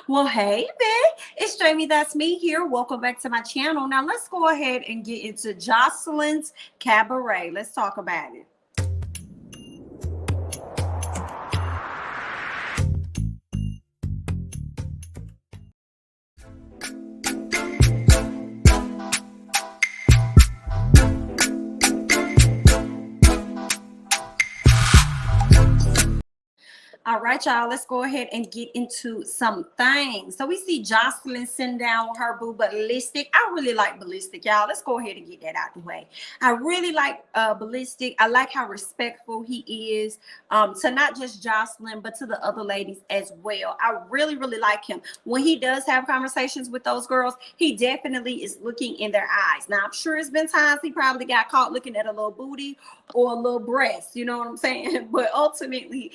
Well, hey, Vic, it's Jamie. That's me here. Welcome back to my channel. Now, let's go ahead and get into Joseline's Cabaret. Let's talk about it. All right, y'all, let's go ahead and get into some things. So we see Jocelyn sitting down with her boo Ballistic. I really like Ballistic, y'all. Let's go ahead and get that out the way. I really like Ballistic. I like how respectful he is to not just Jocelyn, but to the other ladies as well. I really, really like him. When he does have conversations with those girls, he definitely is looking in their eyes. Now, I'm sure it's been times he probably got caught looking at a little booty or a little breast, you know what I'm saying? But ultimately,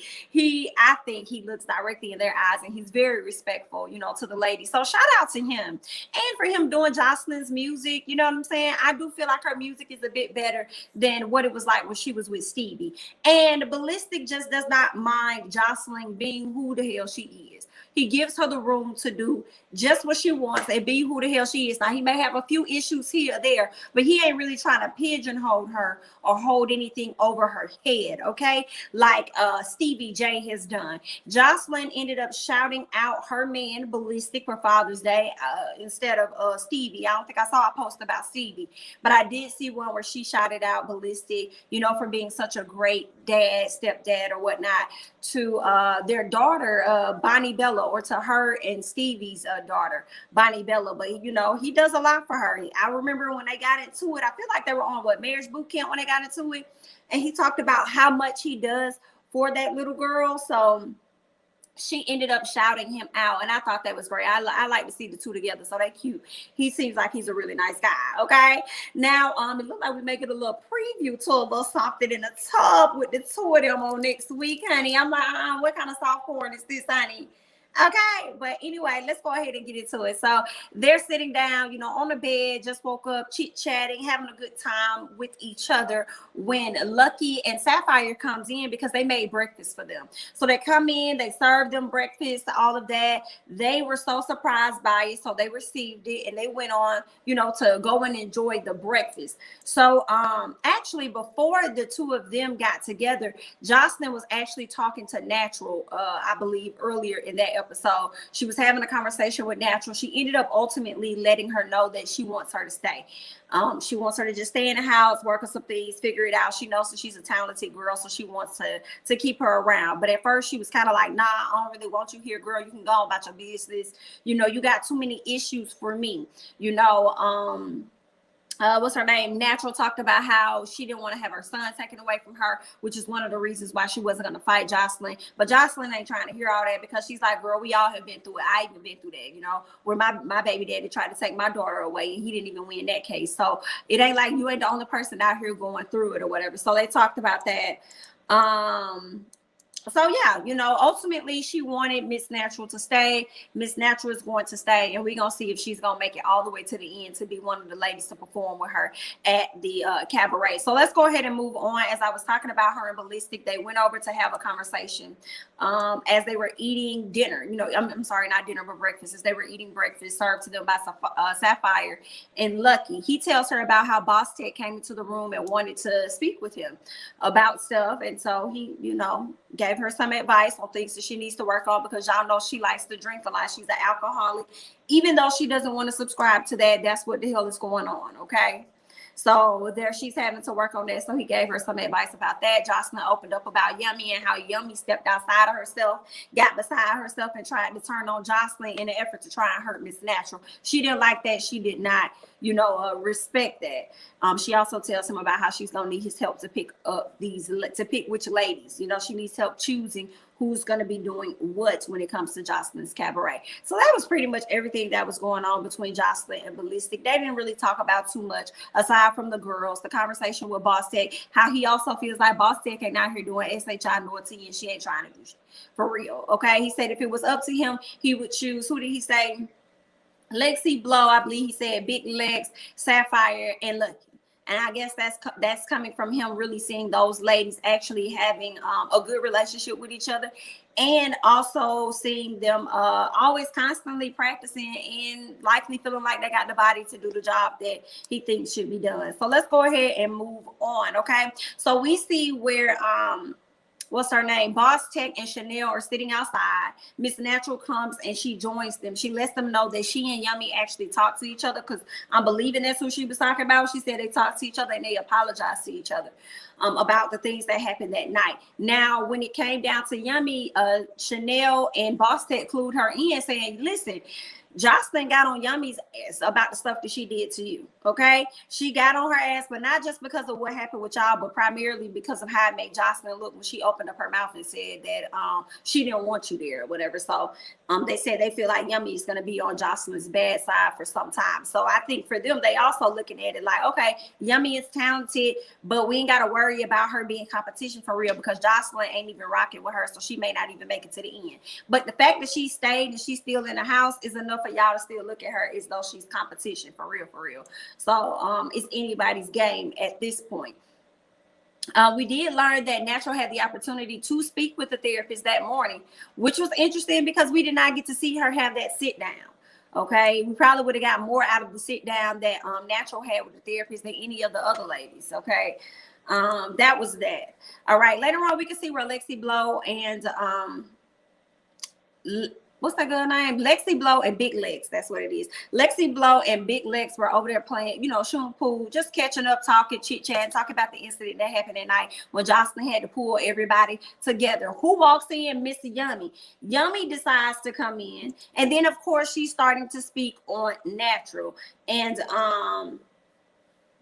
I think he looks directly in their eyes and he's very respectful, to the ladies. So shout out to him. And for him doing Jocelyn's music, you know what I'm saying? I do feel like her music is a bit better than what it was like when she was with Stevie. And Ballistic just does not mind Jocelyn being who the hell she is. He gives her the room to do just what she wants and be who the hell she is. Now, he may have a few issues here or there, but he ain't really trying to pigeonhole her or hold anything over her head, okay? Like Stevie J has done. Jocelyn ended up shouting out her man, Ballistic, for Father's Day instead of Stevie. I don't think I saw a post about Stevie, but I did see one where she shouted out Ballistic, for being such a great dad, stepdad, or whatnot to their daughter, Bonnie Bella, or to her and Stevie's daughter, Bonnie Bella. But he does a lot for her. I remember when they got into it, I feel like they were on marriage boot camp when they got into it, and he talked about how much he does for that little girl. So she ended up shouting him out, and I thought that was great. I like to see the two together, so they cute. He seems like he's a really nice guy. Okay, now it looks like we're making a little preview to a little something in the tub with the two of them on next week, honey. I'm like, what kind of soft porn is this, honey? Okay, but anyway, let's go ahead and get into it. So they're sitting down, on the bed, just woke up, chit-chatting, having a good time with each other when Lucky and Sapphire comes in because they made breakfast for them. So they come in, they serve them breakfast, all of that. They were so surprised by it, so they received it and they went on, to go and enjoy the breakfast. So actually, before the two of them got together, Jocelyn was actually talking to Natural, I believe, earlier in that episode. She was having a conversation with Natural. She ended up ultimately letting her know that she wants her to stay. She wants her to just stay in the house, work on some things, figure it out. She knows that she's a talented girl, so she wants to keep her around. But at first she was kind of like, nah, I don't really want you here, girl. You can go about your business. You got too many issues for me. What's her name? Natural talked about how she didn't want to have her son taken away from her, which is one of the reasons why she wasn't going to fight Jocelyn. But Jocelyn ain't trying to hear all that because she's like, girl, we all have been through it. I even been through that, where my baby daddy tried to take my daughter away and he didn't even win that case. So it ain't like you ain't the only person out here going through it or whatever. So they talked about that. So yeah, ultimately she wanted Miss Natural to stay. Miss Natural is going to stay, and we're gonna see if she's gonna make it all the way to the end to be one of the ladies to perform with her at the cabaret. So let's go ahead and move on. As I was talking about her and Ballistic, they went over to have a conversation as they were eating dinner. I'm sorry, not dinner, but breakfast. As they were eating breakfast served to them by Sapphire and Lucky. He tells her about how Bosstec came into the room and wanted to speak with him about stuff, and so he, gave her some advice on things that she needs to work on because y'all know she likes to drink a lot. She's an alcoholic. Even though she doesn't want to subscribe to that, that's what the hell is going on, okay? So there she's having to work on that. So he gave her some advice about that. Jocelyn opened up about Yummy and how Yummy stepped outside of herself, got beside herself, and tried to turn on Jocelyn in an effort to try and hurt Miss Natural. She didn't like that. She did not, respect that. She also tells him about how she's gonna need his help to pick up which ladies. She needs help choosing who's going to be doing what when it comes to Jocelyn's Cabaret. So that was pretty much everything that was going on between Jocelyn and Ballistic. They didn't really talk about too much aside from the girls, the conversation with Bosstec, how he also feels like Bosstec ain't out here doing SHI naughty and she ain't trying to do shit for real. Okay. He said if it was up to him, he would choose, who did he say? Lexi, Blow, I believe he said, Big Lex, Sapphire, and Lucky. And I guess that's coming from him really seeing those ladies actually having a good relationship with each other, and also seeing them always constantly practicing and likely feeling like they got the body to do the job that he thinks should be done. So let's go ahead and move on. Okay, so we see where what's her name? Bosstec and Chanel are sitting outside. Miss Natural comes and she joins them. She lets them know that she and Yummy actually talk to each other, because I'm believing that's who she was talking about. She said they talk to each other and they apologize to each other about the things that happened that night. Now, when it came down to Yummy, Chanel and Bosstec clued her in, saying, listen, Jocelyn got on Yummy's ass about the stuff that she did to you. Okay, she got on her ass, but not just because of what happened with y'all, but primarily because of how it made Jocelyn look when she opened up her mouth and said that she didn't want you there or whatever. So they said they feel like Yummy is going to be on Jocelyn's bad side for some time. So I think for them, they also looking at it like, okay, Yummy is talented, but we ain't got to worry about her being competition for real, because Jocelyn ain't even rocking with her, so she may not even make it to the end. But the fact that she stayed and she's still in the house is enough for y'all to still look at her as though she's competition for real, for real. So it's anybody's game at this point. We did learn that Natural had the opportunity to speak with the therapist that morning, which was interesting because we did not get to see her have that sit down. Okay, we probably would have got more out of the sit down that Natural had with the therapist than any of the other ladies. Okay, that was that. All right, later on we can see where Lexi Blow and what's that girl name? Lexi Blow and Big Lex. That's what it is. Lexi Blow and Big Lex were over there playing, shooting pool, just catching up, talking, chit-chatting, talking about the incident that happened that night when Jocelyn had to pull everybody together. Who walks in? Miss Yummy. Yummy decides to come in. And then, of course, she's starting to speak on Natural. And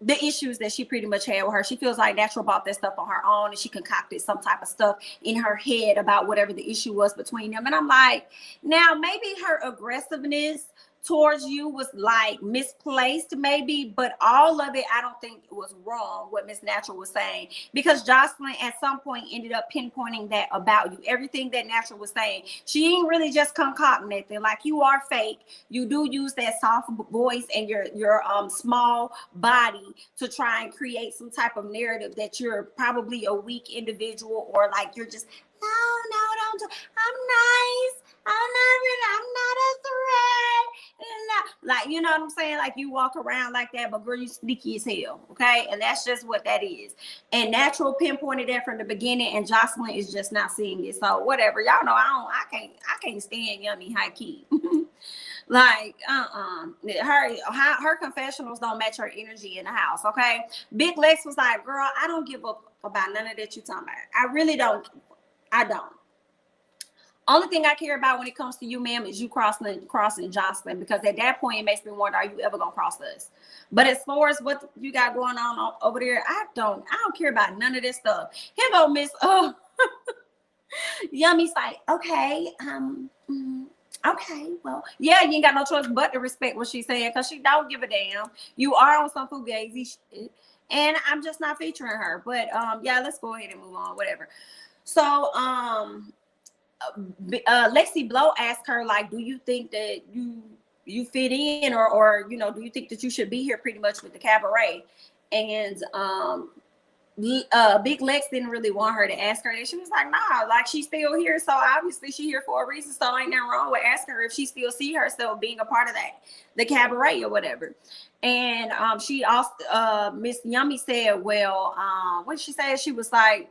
the issues that she pretty much had with her. She feels like Natural bought that stuff on her own, and she concocted some type of stuff in her head about whatever the issue was between them. And I'm like, now maybe her aggressiveness towards you was like misplaced maybe, but all of it I don't think it was wrong what Miss Natural was saying, because Jocelyn at some point ended up pinpointing that about you. Everything that Natural was saying, she ain't really just concocting anything. Like, you are fake, you do use that soft voice and your small body to try and create some type of narrative that you're probably a weak individual, or like you're just don't do. I'm nice. I'm not a threat. Like, you know what I'm saying? Like, you walk around like that, but girl, you sneaky as hell. Okay. And that's just what that is. And Natural pinpointed that from the beginning, and Jocelyn is just not seeing it. So whatever. Y'all know I can't stand Yummy high key. Like, her confessionals don't match her energy in the house. Okay. Big Lex was like, girl, I don't give up about none of that you talking about. I really don't. I don't. Only thing I care about when it comes to you, ma'am, is you crossing Jocelyn, because at that point it makes me wonder, are you ever gonna cross us? But as far as what you got going on over there, I don't care about none of this stuff. Here go Miss Yummy's like, okay, okay, well, yeah, you ain't got no choice but to respect what she's saying, because she don't give a damn. You are on some fugazi shit, and I'm just not featuring her. But yeah, let's go ahead and move on, whatever. So Lexi Blow asked her, like, do you think that you fit in, or do you think that you should be here pretty much with the cabaret? And Big Lex didn't really want her to ask her that. She was like, nah, like, she's still here, so obviously she's here for a reason, so ain't nothing wrong with asking her if she still see herself being a part of the cabaret or whatever. And she also Miss Yummy said, well, what did she say? She was like,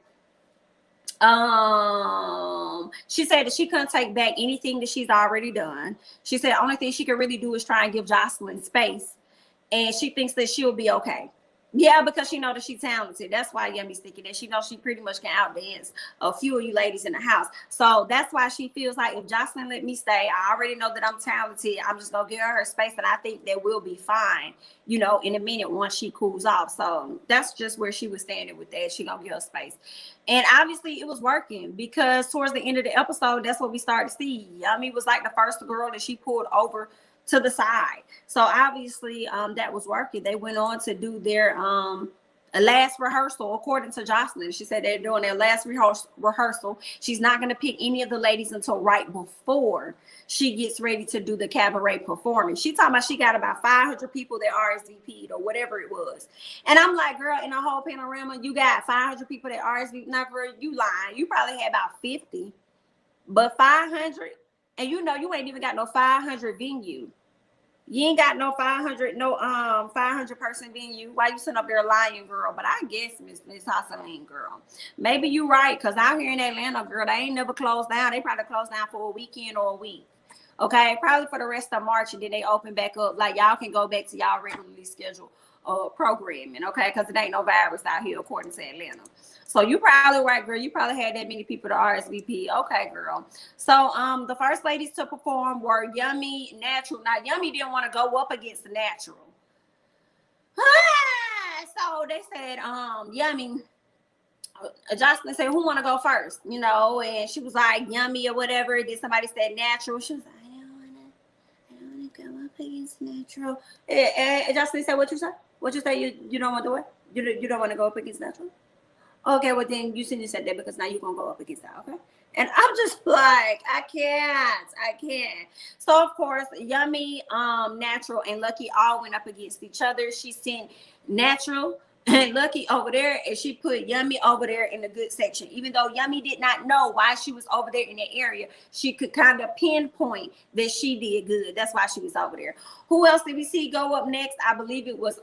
she said that she couldn't take back anything that she's already done. She said the only thing she could really do is try and give Jocelyn space, and she thinks that she'll be okay. Yeah, because she knows that she's talented. That's why Yummy's thinking that. She knows she pretty much can outdance a few of you ladies in the house. So that's why she feels like, if Jocelyn let me stay, I already know that I'm talented. I'm just going to give her space, and I think that we'll be fine, in a minute once she cools off. So that's just where she was standing with that. She going to give her space. And obviously it was working, because towards the end of the episode, that's what we started to see. Yummy was like the first girl that she pulled over to the side. So obviously that was working. They went on to do their last rehearsal, according to Jocelyn. She said they're doing their last rehearsal. She's not going to pick any of the ladies until right before she gets ready to do the cabaret performance. She talking about she got about 500 people that RSVP'd or whatever it was. And I'm like, girl, in the whole panorama, you got 500 people that RSVP'd. Now, girl, you lying. You probably had about 50, but 500, and you know you ain't even got no 500 venue. You ain't got no 500, no 500 person venue. Why you sitting up there lying, girl? But I guess Miss Joseline, girl, maybe you right, because out here in Atlanta, girl, they ain't never closed down. They probably closed down for a weekend or a week. Okay, probably for the rest of March, and then they open back up. Like y'all can go back to y'all regularly scheduled programming, okay? Because it ain't no virus out here, according to Atlanta. So you probably right, girl. You probably had that many people to RSVP. Okay, girl. So the first ladies to perform were Yummy, Natural. Now Yummy didn't want to go up against the Natural. So they said, Yummy. Jocelyn said, who want to go first? You know, and she was like Yummy or whatever. Then somebody said Natural. She was like, I don't want to go up against Natural. And Jocelyn said, what you say? What you say? You don't want to what? You don't want to go up against Natural? Okay, well then you shouldn't have said that, because now you're gonna go up against that, okay? And I'm just like, I can't. So of course, Yummy, Natural, and Lucky all went up against each other. She sent Natural and Lucky over there, and she put Yummy over there in the good section. Even though Yummy did not know why she was over there in that area, she could kind of pinpoint that she did good. That's why she was over there. Who else did we see go up next? I believe it was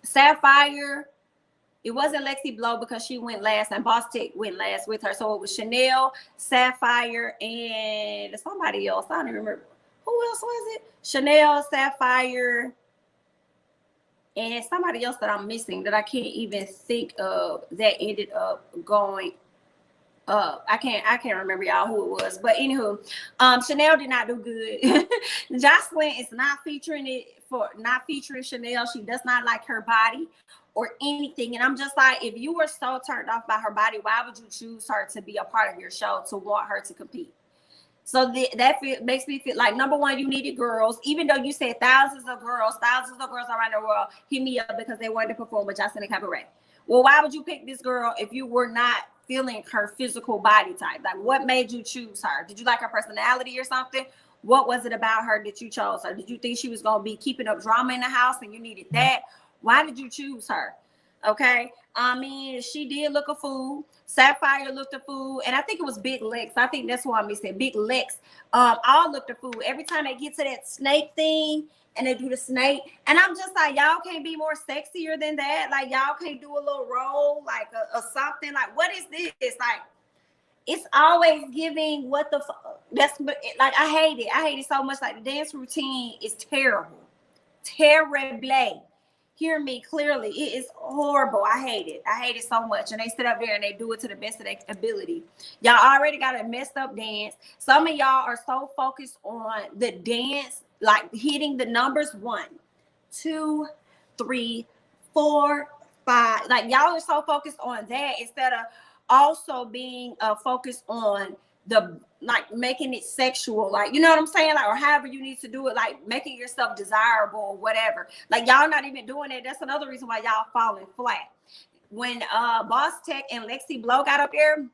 Sapphire. It wasn't Lexi Blow because she went last, and Bosstec went last with her. So it was Chanel, Sapphire, and somebody else. I don't even remember. Who else was it? Chanel, Sapphire, and somebody else that I'm missing that I can't even think of that ended up going up. I can't remember y'all who it was. But anywho, Chanel did not do good. Jocelyn is not featuring Chanel. She does not like her body or anything. And I'm just like, if you were so turned off by her body, why would you choose her to be a part of your show, to want her to compete? So that makes me feel like, number one, you needed girls. Even though you said thousands of girls around the world hit me up because they wanted to perform with Joseline Cabaret. Well, why would you pick this girl if you were not feeling her physical body type? Like, what made you choose her? Did you like her personality or something? What was it about her that you chose her? Did you think she was going to be keeping up drama in the house and you needed that? Why did you choose her? Okay. I mean, she did look a fool. Sapphire looked a fool. And I think it was Big Lex. I think that's why I missed it. Big Lex. All looked a fool. Every time they get to that snake thing and they do the snake. And I'm just like, y'all can't be more sexier than that. Like, y'all can't do a little roll, like a something. Like, what is this? Like, it's always giving what the that's like, I hate it. I hate it so much. Like, the dance routine is terrible. Terrible. Hear me clearly. It is horrible. I hate it. I hate it so much. And they sit up there and they do it to the best of their ability. Y'all already got a messed up dance. Some of y'all are so focused on the dance, like hitting the numbers 1, 2, 3, 4, 5. Like, y'all are so focused on that instead of also being focused on the, like, making it sexual, like, you know what I'm saying, like, or however you need to do it, like making yourself desirable or whatever. Like, y'all not even doing it. That's another reason why y'all falling flat. When Bosstec and Lexi Blow got up there,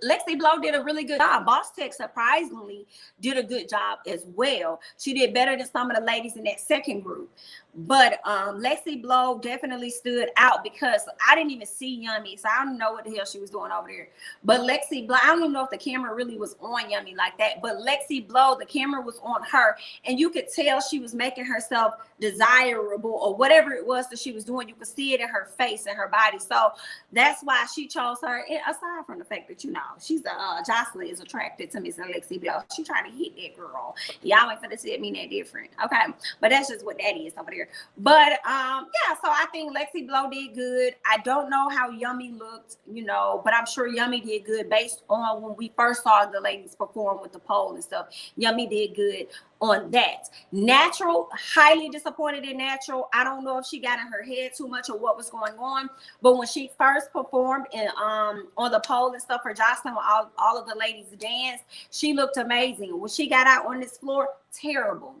Lexi Blow did a really good job. Bosstec surprisingly did a good job as well. She did better than some of the ladies in that second group. But Lexi Blow definitely stood out because I didn't even see Yummy, so I don't know what the hell she was doing over there. But Lexi Blow, I don't even know if the camera really was on Yummy like that, but Lexi Blow, the camera was on her, and you could tell she was making herself desirable or whatever it was that she was doing. You could see it in her face and her body. So that's why she chose her. And aside from the fact that, you know, she's Jocelyn is attracted to Miss Lexi Blow. She trying to hit that girl. Y'all ain't finna see me that different. Okay. But that's just what that is over there. But yeah, so I think Lexi Blow did good. I don't know how Yummy looked, you know, but I'm sure Yummy did good based on when we first saw the ladies perform with the pole and stuff. Yummy did good on that. Natural, highly disappointed in Natural. I don't know if she got in her head too much or what was going on, but when she first performed in on the pole and stuff for Jocelyn, when all of the ladies danced, she looked amazing. When she got out on this floor, terrible.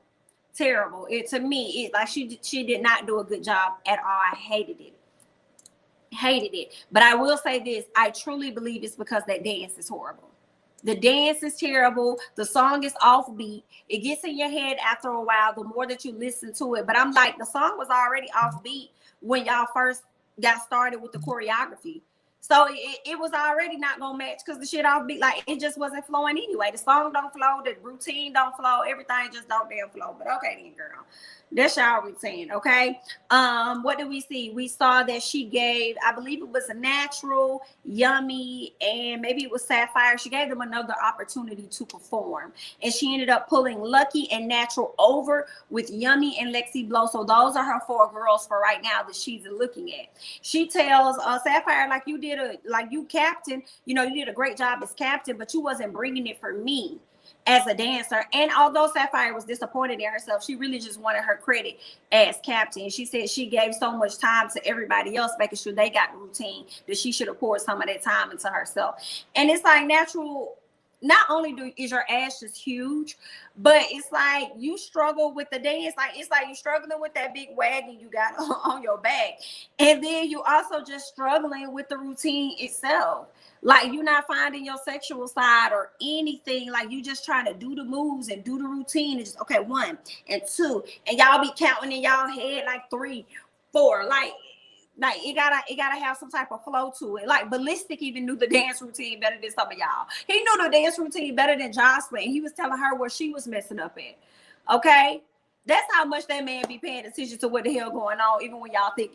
Terrible. It to me, it like she did not do a good job at all. I hated it. Hated it. But I will say this, I truly believe it's because that dance is horrible. The dance is terrible. The song is offbeat. It gets in your head after a while, the more that you listen to it. But I'm like, the song was already offbeat when y'all first got started with the choreography. So it was already not gonna match because the shit offbeat, like it just wasn't flowing anyway. The song don't flow, the routine don't flow, everything just don't damn flow. But okay then, girl. That's y'all routine, okay? What did we see? We saw that she gave, I believe it was a natural, yummy, and maybe it was Sapphire. She gave them another opportunity to perform. And she ended up pulling Lucky and Natural over with Yummy and Lexi Blow. So those are her 4 girls for right now that she's looking at. She tells Sapphire, like you captain, you know, you did a great job as captain, but you wasn't bringing it for me as a dancer. And although Sapphire was disappointed in herself, she really just wanted her credit as captain. She said she gave so much time to everybody else, making sure they got the routine, that she should have poured some of that time into herself. And it's like, Natural, not only is your ass just huge, but it's like you struggle with the dance. Like it's like you struggling with that big wagon you got on your back, and then you also just struggling with the routine itself. Like you're not finding your sexual side or anything. Like you just trying to do the moves and do the routine. And just okay, 1 and 2, and y'all be counting in y'all head like 3, 4, like it gotta have some type of flow to it. Like Ballistic even knew the dance routine better than some of y'all. He knew the dance routine better than Jocelyn. He was telling her where she was messing up at. Okay, that's how much that man be paying attention to what the hell going on, even when y'all think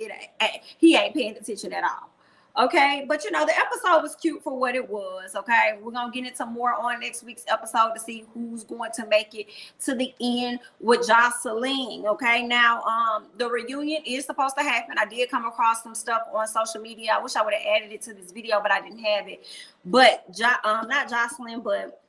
he ain't paying attention at all. Okay, but you know, the episode was cute for what it was. Okay, we're gonna get into more on next week's episode to see who's going to make it to the end with Joseline. Okay, now the reunion is supposed to happen. I did come across some stuff on social media. I wish I would have added it to this video, but I didn't have it. But not Jocelyn, but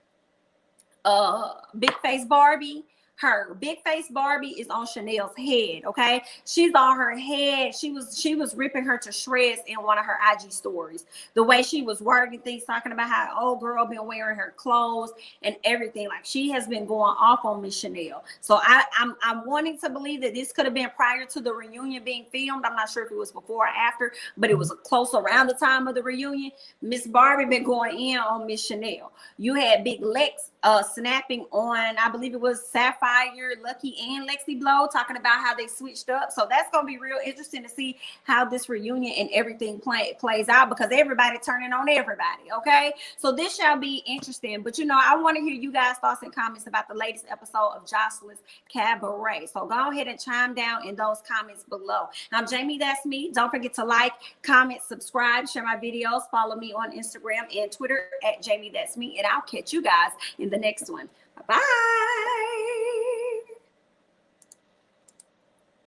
Big Face Barbie. Her Big Face Barbie is on Chanel's head. Okay, she's on her head. She was ripping her to shreds in one of her IG stories. The way she was wording things, talking about how old girl been wearing her clothes and everything. Like she has been going off on Miss Chanel. So I'm wanting to believe that this could have been prior to the reunion being filmed. I'm not sure if it was before or after, but it was close around the time of the reunion. Miss Barbie been going in on Miss Chanel. You had Big Lex snapping on, I believe it was Sapphire, Lucky, and Lexi Blow, talking about how they switched up. So that's gonna be real interesting to see how this reunion and everything plays out, because everybody turning on everybody. Okay, so this shall be interesting. But you know, I want to hear you guys' thoughts and comments about the latest episode of Joseline's Cabaret. So go ahead and chime down in those comments below. I'm Jamie, that's me. Don't forget to like, comment, subscribe, share my videos, follow me on Instagram and Twitter at Jamie, that's me, and I'll catch you guys in the next one. Bye-bye.